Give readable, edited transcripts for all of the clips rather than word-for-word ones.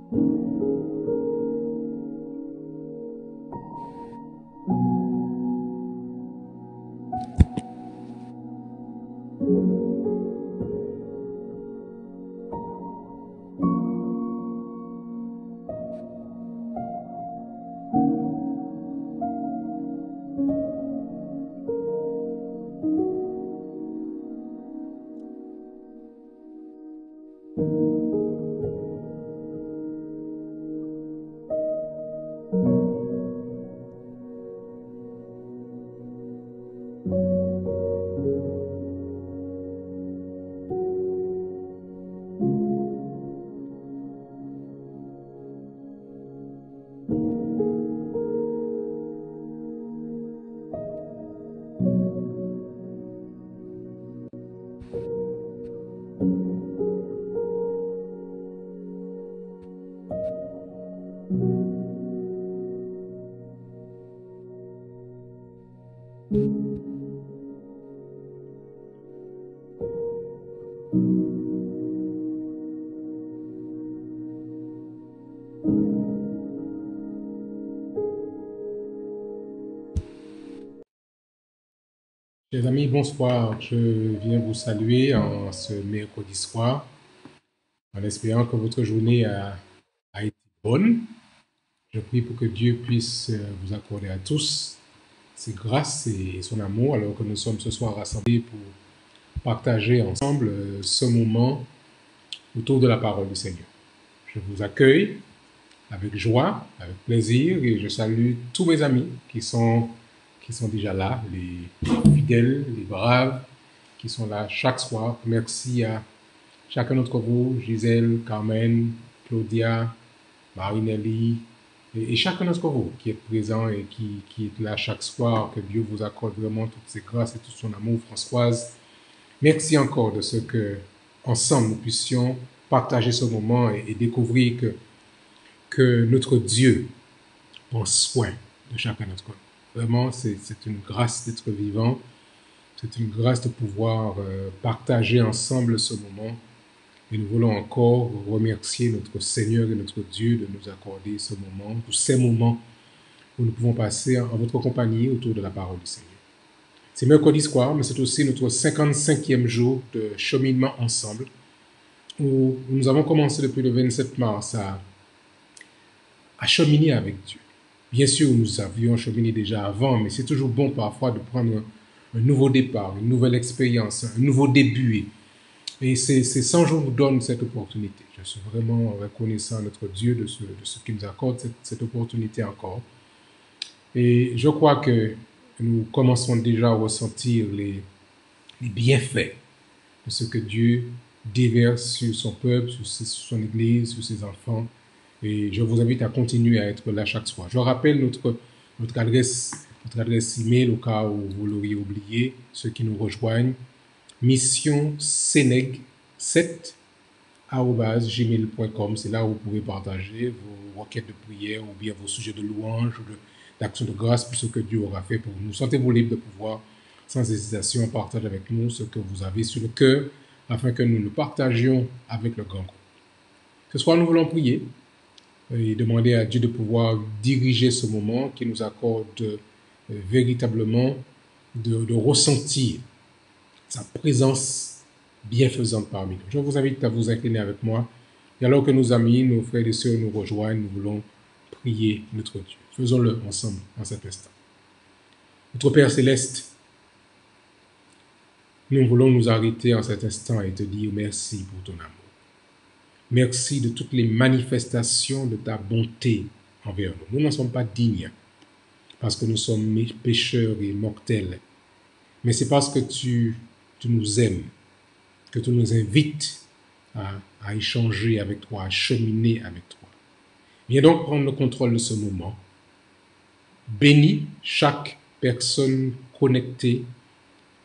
Chers amis, bonsoir. Je viens vous saluer en ce mercredi soir, en espérant que votre journée a été bonne. Je prie pour que Dieu puisse vous accorder à tous ses grâces et son amour, alors que nous sommes ce soir rassemblés pour partager ensemble ce moment autour de la parole du Seigneur. Je vous accueille avec joie, avec plaisir, et je salue tous mes amis qui sont déjà là, les fidèles, les braves, qui sont là chaque soir. Merci à chacun d'entre vous, Gisèle, Carmen, Claudia, Marinelli, et chacun d'entre vous qui est présent et qui est là chaque soir. Que Dieu vous accorde vraiment toutes ses grâces et tout son amour. Françoise, merci encore de ce que, ensemble, nous puissions partager ce moment et découvrir que notre Dieu prend soin de chacun d'entre nous. Vraiment, c'est une grâce d'être vivant. C'est une grâce de pouvoir partager ensemble ce moment. Et nous voulons encore remercier notre Seigneur et notre Dieu de nous accorder ce moment, tous ces moments où nous pouvons passer en votre compagnie autour de la parole du Seigneur. C'est mercredi soir, mais c'est aussi notre 55e jour de cheminement ensemble, où nous avons commencé depuis le 27 mars à cheminer avec Dieu. Bien sûr, nous avions cheminé déjà avant, mais c'est toujours bon parfois de prendre un nouveau départ, une nouvelle expérience, un nouveau début. Et ces 100 jours nous donnent cette opportunité. Je suis vraiment reconnaissant à notre Dieu de ce qu'il nous accorde cette opportunité encore. Et je crois que nous commençons déjà à ressentir les bienfaits de ce que Dieu déverse sur son peuple, sur son Église, sur ses enfants. Et je vous invite à continuer à être là chaque soir. Je rappelle notre adresse email au cas où vous l'auriez oublié, ceux qui nous rejoignent, missionseneg7@gmail.com. C'est là où vous pouvez partager vos requêtes de prière ou bien vos sujets de louange ou d'action de grâce pour ce que Dieu aura fait pour nous. Sentez-vous libre de pouvoir, sans hésitation, partager avec nous ce que vous avez sur le cœur afin que nous le partagions avec le grand groupe. Ce soir, nous voulons prier et demander à Dieu de pouvoir diriger ce moment, qui nous accorde véritablement de ressentir sa présence bienfaisante parmi nous. Je vous invite à vous incliner avec moi. Et alors que nos amis, nos frères et sœurs nous rejoignent, nous voulons prier notre Dieu. Faisons-le ensemble en cet instant. Notre Père Céleste, nous voulons nous arrêter en cet instant et te dire merci pour ton amour. Merci de toutes les manifestations de ta bonté envers nous. Nous n'en sommes pas dignes parce que nous sommes pécheurs et mortels. Mais c'est parce que tu nous aimes, que tu nous invites à échanger avec toi, à cheminer avec toi. Viens donc prendre le contrôle de ce moment. Bénis chaque personne connectée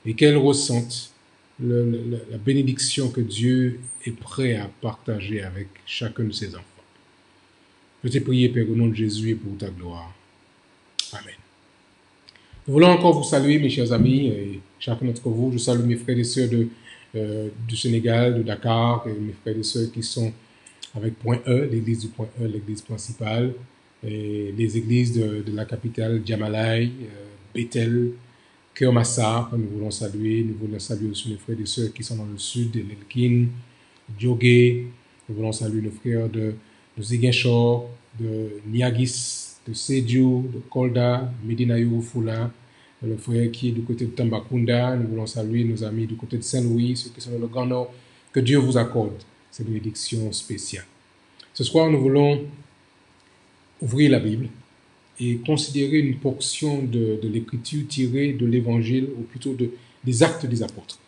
et qu'elle ressente la bénédiction que Dieu est prêt à partager avec chacun de ses enfants. Je t'ai prié, Père, au nom de Jésus et pour ta gloire. Amen. Nous voulons encore vous saluer, mes chers amis, et chacun d'entre vous. Je salue mes frères et sœurs du Sénégal, de Dakar, et mes frères et sœurs qui sont avec Point E, l'église du Point E, l'église principale, et les églises de la capitale, Djamalai, Bethel, Kermassa, que nous voulons saluer. Nous voulons saluer aussi les frères et sœurs qui sont dans le sud, de l'Elkin, Djogé. Nous voulons saluer nos frères de Ziguinchor, de Niagis, de Sédiou, de Kolda, Medina Yurufula, le frère qui est du côté de Tambacounda. Nous voulons saluer nos amis du côté de Saint-Louis, ceux qui sont dans le Grand Nord. Que Dieu vous accorde cette bénédiction spéciale. Ce soir, nous voulons ouvrir la Bible et considérer une portion de l'écriture tirée de l'évangile, ou plutôt des Actes des Apôtres.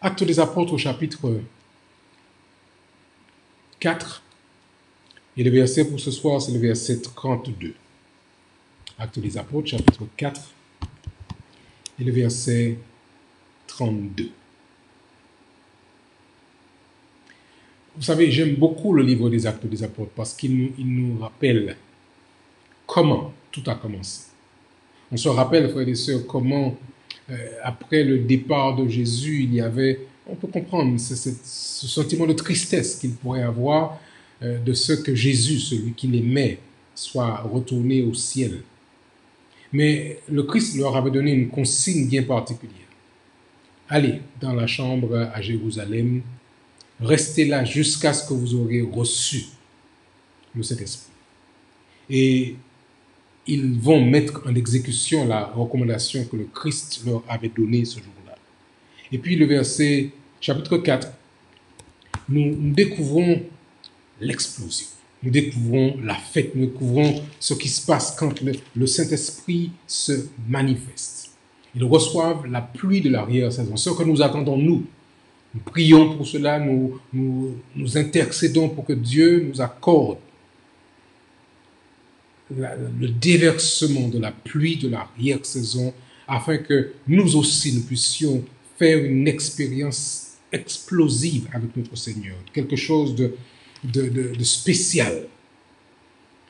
Actes des Apôtres au chapitre 4, et le verset pour ce soir, c'est le verset 32. Actes des Apôtres, chapitre 4, et le verset 32. Vous savez, j'aime beaucoup le livre des Actes des Apôtres parce qu'il nous rappelle comment tout a commencé. On se rappelle, frères et sœurs, comment, après le départ de Jésus, il y avait, on peut comprendre, ce sentiment de tristesse qu'il pourrait avoir de ce que Jésus, celui qu'il aimait, soit retourné au ciel. Mais le Christ leur avait donné une consigne bien particulière. Allez dans la chambre à Jérusalem, restez là jusqu'à ce que vous aurez reçu le Saint-Esprit. Et ils vont mettre en exécution la recommandation que le Christ leur avait donnée ce jour-là. Et puis le verset, chapitre 4, nous découvrons l'explosion. Nous découvrons la fête, nous découvrons ce qui se passe quand le Saint-Esprit se manifeste. Ils reçoivent la pluie de l'arrière-saison, ce que nous attendons nous. Nous prions pour cela, nous intercédons pour que Dieu nous accorde le déversement de la pluie de l'arrière-saison afin que nous aussi nous puissions faire une expérience explosive avec notre Seigneur, quelque chose de spécial.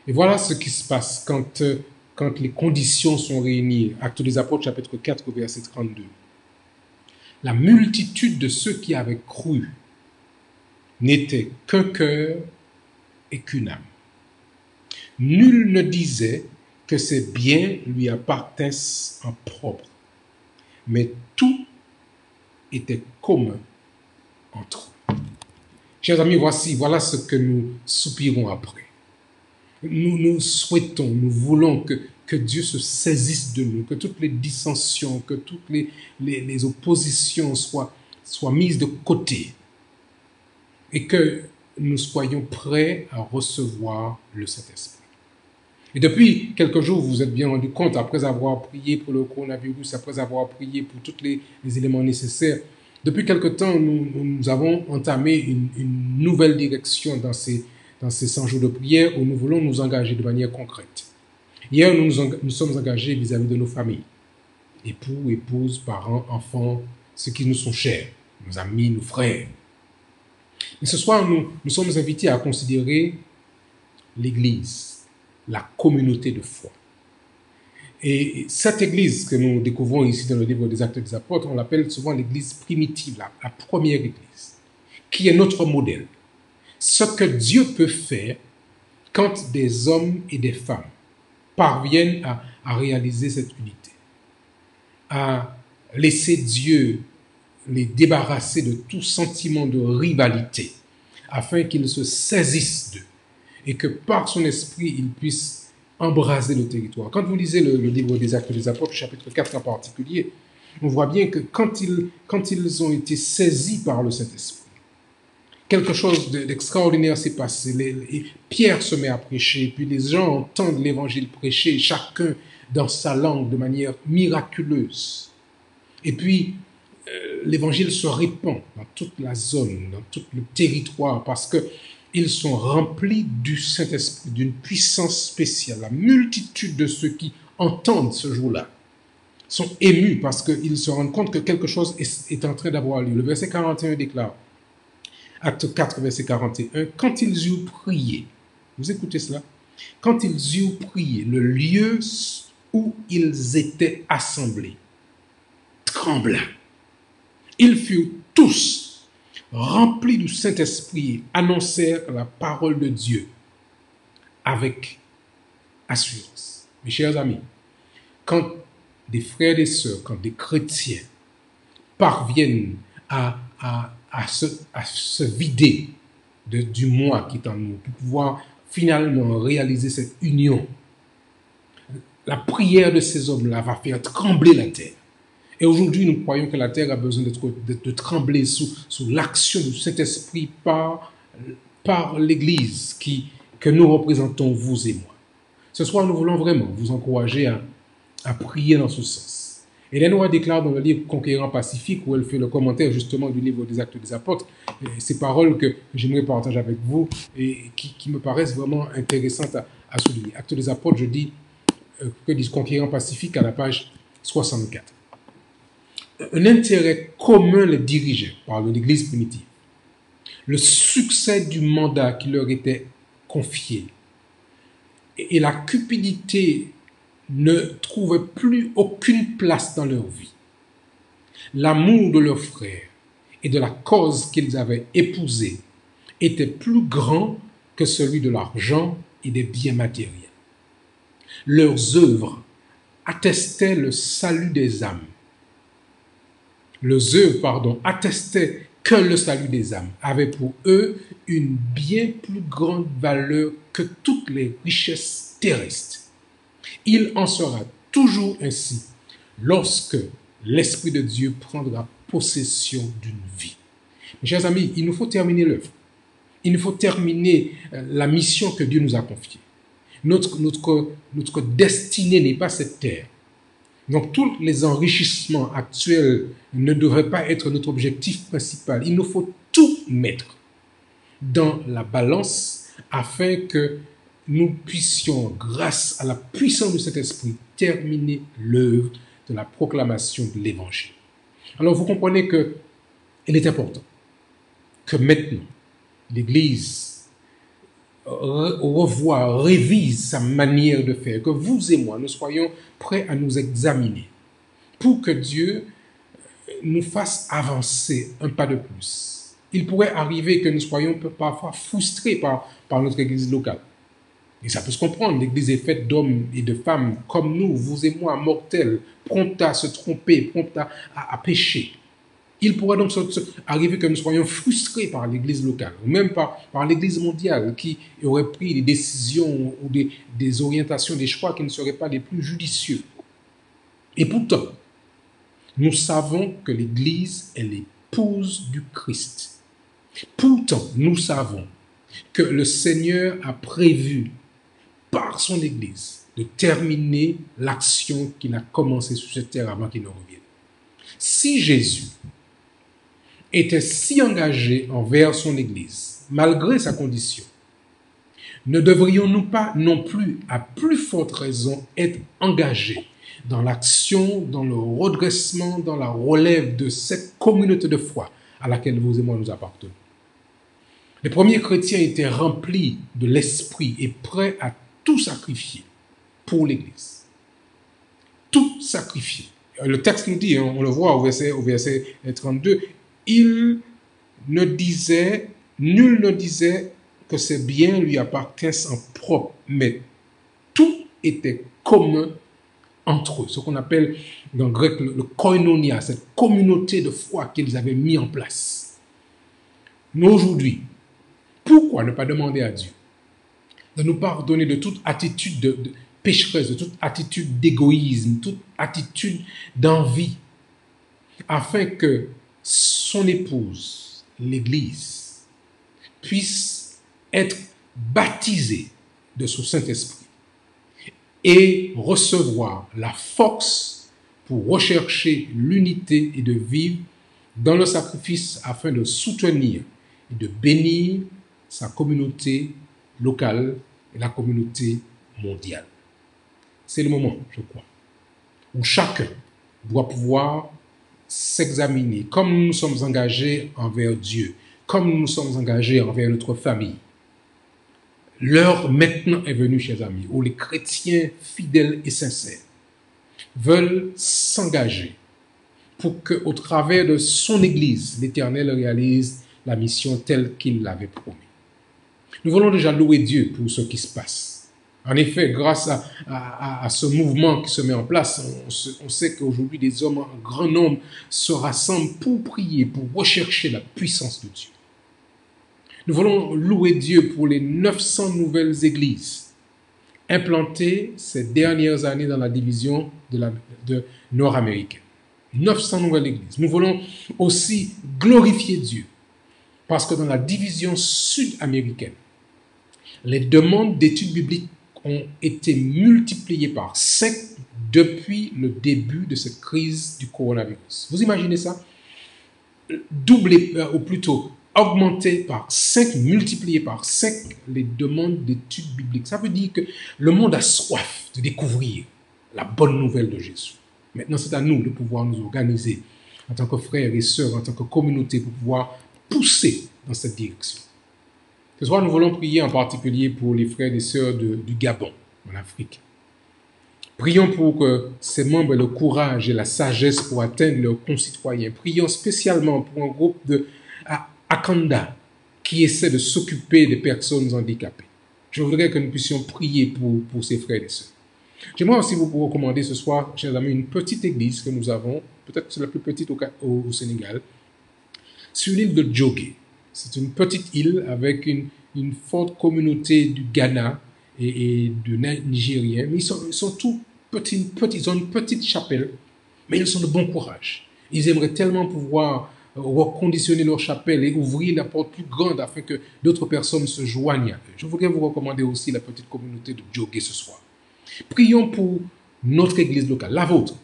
Et voilà ce qui se passe quand les conditions sont réunies. Actes des Apôtres, chapitre 4, verset 32. La multitude de ceux qui avaient cru n'était qu'un cœur et qu'une âme. Nul ne disait que ses biens lui appartissent en propre, mais tout était commun entre eux. Chers amis, voilà ce que nous soupirons après. Nous souhaitons, nous voulons que Dieu se saisisse de nous, que toutes les dissensions, que toutes les oppositions soient mises de côté et que nous soyons prêts à recevoir le Saint-Esprit. Et depuis quelques jours, vous vous êtes bien rendu compte, après avoir prié pour le coronavirus, après avoir prié pour tous les éléments nécessaires, depuis quelque temps, nous avons entamé une nouvelle direction dans ces 100 jours de prière où nous voulons nous engager de manière concrète. Hier, nous sommes engagés vis-à-vis de nos familles, époux, épouses, parents, enfants, ceux qui nous sont chers, nos amis, nos frères. Mais ce soir, nous sommes invités à considérer l'Église, la communauté de foi. Et cette Église que nous découvrons ici dans le livre des Actes des Apôtres, on l'appelle souvent l'Église primitive, la première Église, qui est notre modèle. Ce que Dieu peut faire quand des hommes et des femmes parviennent à réaliser cette unité, à laisser Dieu les débarrasser de tout sentiment de rivalité, afin qu'ils se saisissent d'eux et que par son esprit, ils puissent embraser le territoire. Quand vous lisez le livre des Actes des Apôtres, chapitre 4 en particulier, on voit bien que quand ils ont été saisis par le Saint-Esprit, quelque chose d'extraordinaire s'est passé. Pierre se met à prêcher, puis les gens entendent l'évangile prêcher, chacun dans sa langue de manière miraculeuse. Et puis, l'évangile se répand dans toute la zone, dans tout le territoire, parce qu'ils sont remplis du Saint-Esprit, d'une puissance spéciale. La multitude de ceux qui entendent ce jour-là sont émus parce qu'ils se rendent compte que quelque chose est en train d'avoir lieu. Le verset 41 déclare, Acte 4, verset 41, « Quand ils eurent prié », vous écoutez cela, « Quand ils eurent prié, le lieu où ils étaient assemblés trembla. Ils furent tous remplis du Saint-Esprit, annoncèrent la parole de Dieu avec assurance. Mes chers amis, quand des frères et sœurs, quand des chrétiens parviennent à se vider du moi qui est en nous, pour pouvoir finalement réaliser cette union, la prière de ces hommes-là va faire trembler la terre. Et aujourd'hui, nous croyons que la terre a besoin de trembler sous l'action du Saint-Esprit par l'Église que nous représentons, vous et moi. Ce soir, nous voulons vraiment vous encourager à prier dans ce sens. Hélène White déclare dans le livre Conquérant Pacifique, où elle fait le commentaire justement du livre des Actes des Apôtres, ces paroles que j'aimerais partager avec vous et qui me paraissent vraiment intéressantes à souligner. Actes des Apôtres, je dis, que dit Conquérant Pacifique à la page 64. Un intérêt commun les dirigeait par l'Église primitive. Le succès du mandat qui leur était confié et la cupidité ne trouvaient plus aucune place dans leur vie. L'amour de leurs frères et de la cause qu'ils avaient épousée était plus grand que celui de l'argent et des biens matériels. Leurs œuvres attestaient le salut des âmes. Leurs œuvres, attestaient que le salut des âmes avait pour eux une bien plus grande valeur que toutes les richesses terrestres. Il en sera toujours ainsi lorsque l'Esprit de Dieu prendra possession d'une vie. Mes chers amis, il nous faut terminer l'œuvre. Il nous faut terminer la mission que Dieu nous a confiée. Notre destinée n'est pas cette terre. Donc tous les enrichissements actuels ne devraient pas être notre objectif principal. Il nous faut tout mettre dans la balance afin que nous puissions, grâce à la puissance de cet esprit, terminer l'œuvre de la proclamation de l'Évangile. Alors vous comprenez qu'il est important que maintenant l'Église revoie, révise sa manière de faire, que vous et moi, nous soyons prêts à nous examiner pour que Dieu nous fasse avancer un pas de plus. Il pourrait arriver que nous soyons parfois frustrés par notre Église locale. Et ça peut se comprendre, l'Église est faite d'hommes et de femmes comme nous, vous et moi, mortels, prompts à se tromper, prompts à pécher. Il pourrait donc arriver que nous soyons frustrés par l'Église locale, ou même par l'Église mondiale, qui aurait pris des décisions ou des orientations, des choix qui ne seraient pas les plus judicieux. Et pourtant, nous savons que l'Église est l'épouse du Christ. Pourtant, nous savons que le Seigneur a prévu par son Église de terminer l'action qu'il a commencée sur cette terre avant qu'il ne revienne. Si Jésus était si engagé envers son Église, malgré sa condition, ne devrions-nous pas non plus, à plus forte raison, être engagés dans l'action, dans le redressement, dans la relève de cette communauté de foi à laquelle vous et moi nous appartenons? Les premiers chrétiens étaient remplis de l'esprit et prêts à tout sacrifier pour l'Église. Tout sacrifier. Le texte nous dit, on le voit au verset 32, nul ne disait que ses biens lui appartiennent en propre, mais tout était commun entre eux. Ce qu'on appelle dans le grec le koinonia, cette communauté de foi qu'ils avaient mis en place. Nous aujourd'hui, pourquoi ne pas demander à Dieu de nous pardonner de toute attitude de pécheresse, de toute attitude d'égoïsme, toute attitude d'envie, afin que son épouse, l'Église, puisse être baptisée de son Saint-Esprit et recevoir la force pour rechercher l'unité et de vivre dans le sacrifice afin de soutenir et de bénir sa communauté locale et la communauté mondiale. C'est le moment, je crois, où chacun doit pouvoir s'examiner, comme nous nous sommes engagés envers Dieu, comme nous nous sommes engagés envers notre famille. L'heure maintenant est venue, chers amis, où les chrétiens fidèles et sincères veulent s'engager pour qu'au travers de son Église, l'Éternel réalise la mission telle qu'il l'avait promis. Nous voulons déjà louer Dieu pour ce qui se passe. En effet, grâce à ce mouvement qui se met en place, on sait qu'aujourd'hui des hommes en grand nombre se rassemblent pour prier, pour rechercher la puissance de Dieu. Nous voulons louer Dieu pour les 900 nouvelles églises implantées ces dernières années dans la division de nord-américaine. 900 nouvelles églises. Nous voulons aussi glorifier Dieu parce que dans la division sud-américaine, les demandes d'études bibliques ont été multipliées par 5 depuis le début de cette crise du coronavirus. Vous imaginez ça? Doubler, ou plutôt augmenter par 5, multiplier par 5 les demandes d'études bibliques. Ça veut dire que le monde a soif de découvrir la bonne nouvelle de Jésus. Maintenant, c'est à nous de pouvoir nous organiser en tant que frères et sœurs, en tant que communauté, pour pouvoir pousser dans cette direction. Ce soir, nous voulons prier en particulier pour les frères et sœurs du Gabon, en Afrique. Prions pour que ces membres aient le courage et la sagesse pour atteindre leurs concitoyens. Prions spécialement pour un groupe de Akanda qui essaie de s'occuper des personnes handicapées. Je voudrais que nous puissions prier pour ces frères et sœurs. J'aimerais aussi vous recommander ce soir, chers amis, une petite église que nous avons, peut-être que c'est la plus petite au Sénégal, sur l'île de Djogé. C'est une petite île avec une forte communauté du Ghana et de Nigériens, mais ils sont tous petits, ils ont une petite chapelle, mais ils sont de bon courage. Ils aimeraient tellement pouvoir reconditionner leur chapelle et ouvrir la porte plus grande afin que d'autres personnes se joignent à eux. Je voudrais vous recommander aussi la petite communauté de Djogé ce soir. Prions pour notre église locale, la vôtre,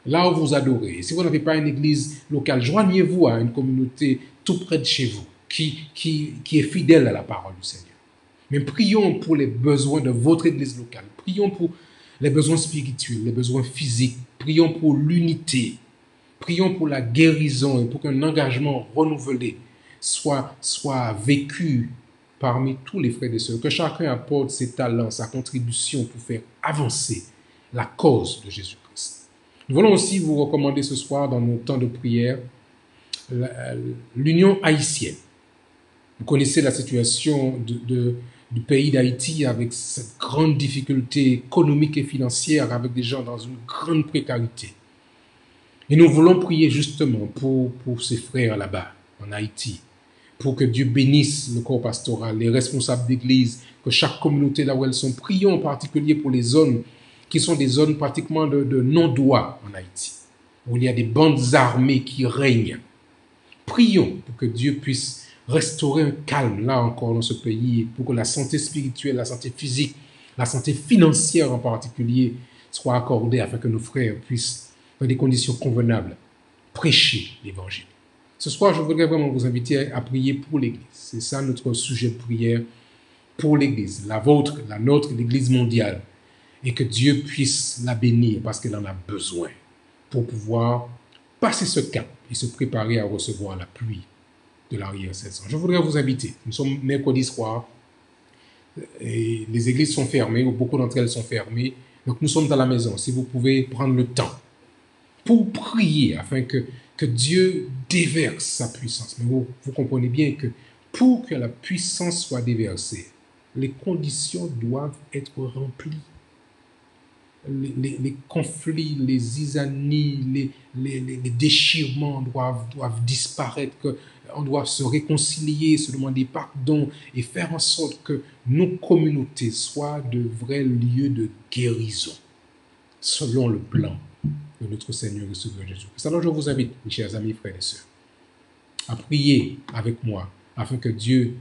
là où vous adorez. Et si vous n'avez pas une église locale, joignez-vous à une communauté tout près de chez vous qui est fidèle à la parole du Seigneur. Mais prions pour les besoins de votre église locale. Prions pour les besoins spirituels, les besoins physiques. Prions pour l'unité. Prions pour la guérison et pour qu'un engagement renouvelé soit vécu parmi tous les frères et sœurs. Que chacun apporte ses talents, sa contribution pour faire avancer la cause de Jésus-Christ. Nous voulons aussi vous recommander ce soir dans nos temps de prière l'Union haïtienne. Vous connaissez la situation du pays d'Haïti avec cette grande difficulté économique et financière, avec des gens dans une grande précarité. Et nous voulons prier justement pour ces frères là-bas, en Haïti, pour que Dieu bénisse le corps pastoral, les responsables d'église, que chaque communauté là où elles sont. Prions en particulier pour les zones qui sont des zones pratiquement de non-droit en Haïti, où il y a des bandes armées qui règnent. Prions pour que Dieu puisse restaurer un calme là encore dans ce pays, pour que la santé spirituelle, la santé physique, la santé financière en particulier soit accordée afin que nos frères puissent, dans des conditions convenables, prêcher l'évangile. Ce soir, je voudrais vraiment vous inviter à prier pour l'Église. C'est ça notre sujet de prière pour l'Église, la vôtre, la nôtre, l'Église mondiale. Et que Dieu puisse la bénir parce qu'elle en a besoin pour pouvoir passer ce cap et se préparer à recevoir la pluie de l'arrière-saison. Je voudrais vous inviter. Nous sommes mercredi soir et les églises sont fermées, ou beaucoup d'entre elles sont fermées. Donc nous sommes à la maison. Si vous pouvez prendre le temps pour prier afin que Dieu déverse sa puissance. Mais vous comprenez bien que pour que la puissance soit déversée, les conditions doivent être remplies. Les conflits, les zizanies, les déchirements doivent disparaître, on doit se réconcilier, se demander pardon et faire en sorte que nos communautés soient de vrais lieux de guérison, selon le plan de notre Seigneur et Sauveur Jésus-Christ. Alors je vous invite, mes chers amis, frères et sœurs, à prier avec moi afin que Dieu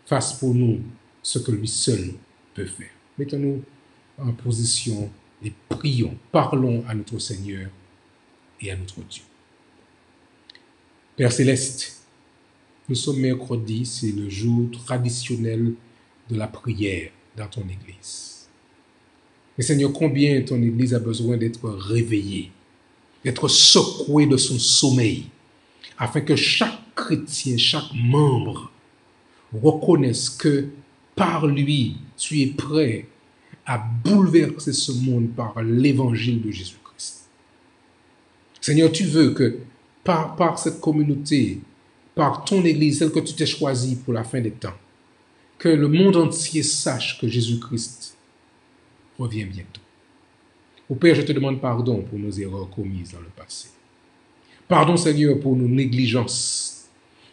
fasse pour nous ce que lui seul peut faire. Mettons-nous en position et prions, parlons à notre Seigneur et à notre Dieu. Père Céleste, nous sommes mercredi, c'est le jour traditionnel de la prière dans ton Église. Mais Seigneur, combien ton Église a besoin d'être réveillée, d'être secouée de son sommeil, afin que chaque chrétien, chaque membre reconnaisse que par lui, tu es prêt à bouleverser ce monde par l'évangile de Jésus-Christ. Seigneur, tu veux que par cette communauté, par ton Église, celle que tu t'es choisie pour la fin des temps. Que le monde entier sache que Jésus-Christ revient bientôt. Au Père, je te demande pardon pour nos erreurs commises dans le passé. Pardon, Seigneur, pour nos négligences.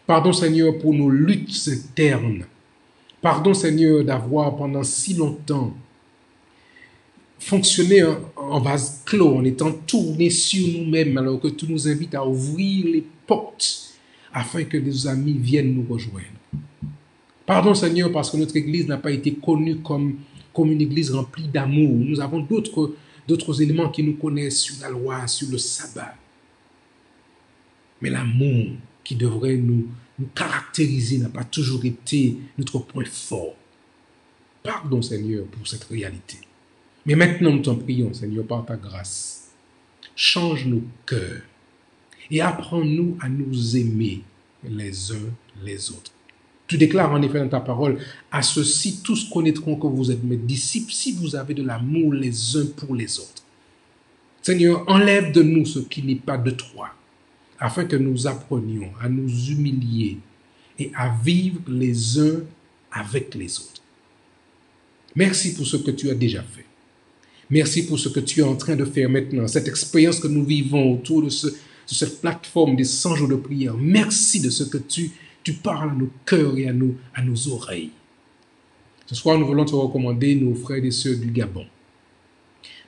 Pardon, Seigneur, pour nos luttes internes. Pardon, Seigneur, d'avoir pendant si longtemps fonctionné en vase clos, en étant tournés sur nous-mêmes, alors que tu nous invites à ouvrir les portes afin que les amis viennent nous rejoindre. Pardon, Seigneur, parce que notre Église n'a pas été connue comme une Église remplie d'amour. Nous avons d'autres éléments qui nous connaissent sur la loi, sur le sabbat. Mais l'amour qui devrait nous caractériser n'a pas toujours été notre point fort. Pardon, Seigneur, pour cette réalité. Mais maintenant, nous t'en prions, Seigneur, par ta grâce. Change nos cœurs et apprends-nous à nous aimer les uns les autres. Tu déclares en effet dans ta parole, à ceux-ci tous connaîtront que vous êtes mes disciples si vous avez de l'amour les uns pour les autres. Seigneur, enlève de nous ce qui n'est pas de toi, afin que nous apprenions à nous humilier et à vivre les uns avec les autres. Merci pour ce que tu as déjà fait. Merci pour ce que tu es en train de faire maintenant, cette expérience que nous vivons autour de cette plateforme des 100 jours de prière. Merci de ce que tu parles à nos cœurs et à nos oreilles. Ce soir, nous voulons te recommander nos frères et sœurs du Gabon.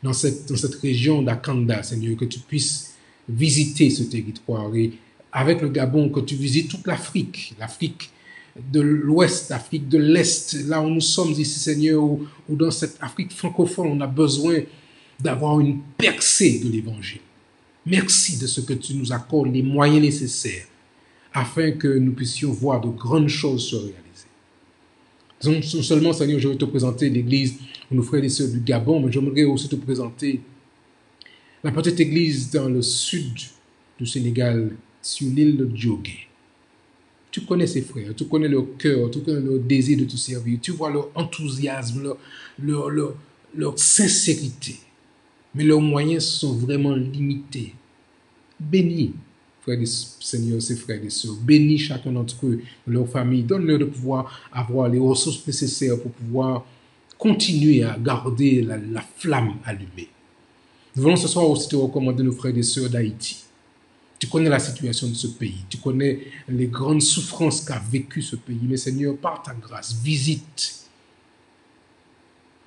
Dans cette région d'Akanda, Seigneur, que tu puisses visiter ce territoire et avec le Gabon, que tu visites toute l'Afrique de l'Ouest, l'Afrique de l'Est, là où nous sommes ici, Seigneur, où dans cette Afrique francophone, on a besoin d'avoir une percée de l'Évangile. Merci de ce que tu nous accordes les moyens nécessaires afin que nous puissions voir de grandes choses se réaliser. Non seulement, Seigneur, je vais te présenter l'église de nos frères et sœurs du Gabon, mais j'aimerais aussi te présenter la petite église dans le sud du Sénégal, sur l'île de Djogé. Tu connais ces frères, tu connais leur cœur, tu connais leur désir de te servir, tu vois leur enthousiasme, leur sincérité. Mais leurs moyens sont vraiment limités. Bénis, frères et Seigneur, ces frères et sœurs. Bénis chacun d'entre eux, leur famille. Donne-leur de pouvoir avoir les ressources nécessaires pour pouvoir continuer à garder la flamme allumée. Nous voulons ce soir aussi te recommander nos frères et sœurs d'Haïti. Tu connais la situation de ce pays. Tu connais les grandes souffrances qu'a vécu ce pays. Mais Seigneur, par ta grâce, visite.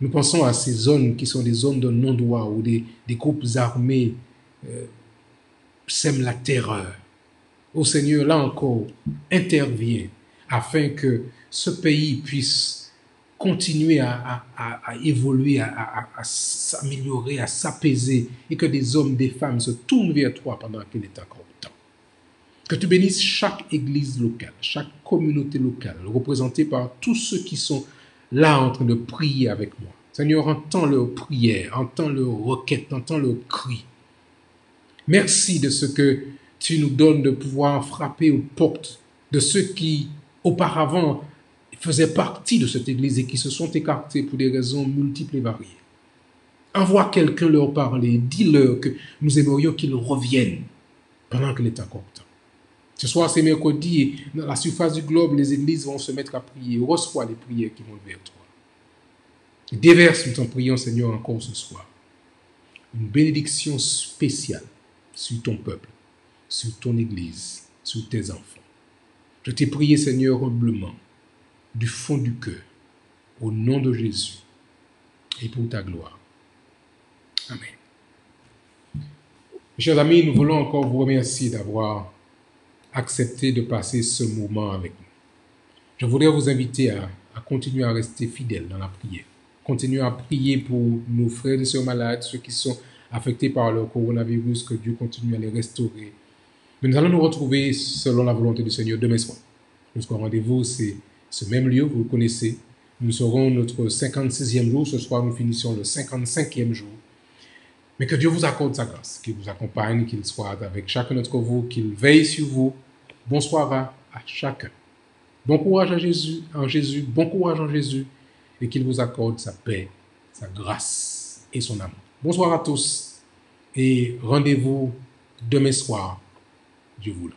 Nous pensons à ces zones qui sont des zones de non-droit où des groupes armés sèment la terreur. Ô Seigneur, là encore, interviens afin que ce pays puisse continuer à évoluer, à s'améliorer, à s'apaiser et que des hommes, des femmes se tournent vers toi pendant qu'il est encore temps. Que tu bénisses chaque église locale, chaque communauté locale, représentée par tous ceux qui sont là en train de prier avec moi. Seigneur, entends leurs prières, entends leurs requêtes, entends leurs cris. Merci de ce que tu nous donnes de pouvoir frapper aux portes de ceux qui, auparavant, faisaient partie de cette église et qui se sont écartés pour des raisons multiples et variées. Envoie quelqu'un leur parler, dis-leur que nous aimerions qu'ils reviennent pendant qu'il est encore temps. Ce soir, c'est mercredi, et dans la surface du globe, les églises vont se mettre à prier. Reçois les prières qui vont vers toi. Et déverse, nous t'en prions, Seigneur, encore ce soir, une bénédiction spéciale sur ton peuple, sur ton église, sur tes enfants. Je t'ai prié, Seigneur, humblement, du fond du cœur, au nom de Jésus, et pour ta gloire. Amen. Mes chers amis, nous voulons encore vous remercier d'avoir accepté de passer ce moment avec nous. Je voudrais vous inviter à continuer à rester fidèles dans la prière. Continuez à prier pour nos frères et sœurs malades, ceux qui sont affectés par le coronavirus, que Dieu continue à les restaurer. Mais nous allons nous retrouver selon la volonté du Seigneur demain soir. Notre rendez-vous, c'est ce même lieu, vous le connaissez. Nous serons notre 56e jour. Ce soir, nous finissons le 55e jour. Mais que Dieu vous accorde sa grâce, qu'il vous accompagne, qu'il soit avec chacun d'entre vous, qu'il veille sur vous. Bonsoir à chacun. Bon courage en Jésus, bon courage en Jésus, et qu'il vous accorde sa paix, sa grâce et son amour. Bonsoir à tous, et rendez-vous demain soir, Dieu voulant.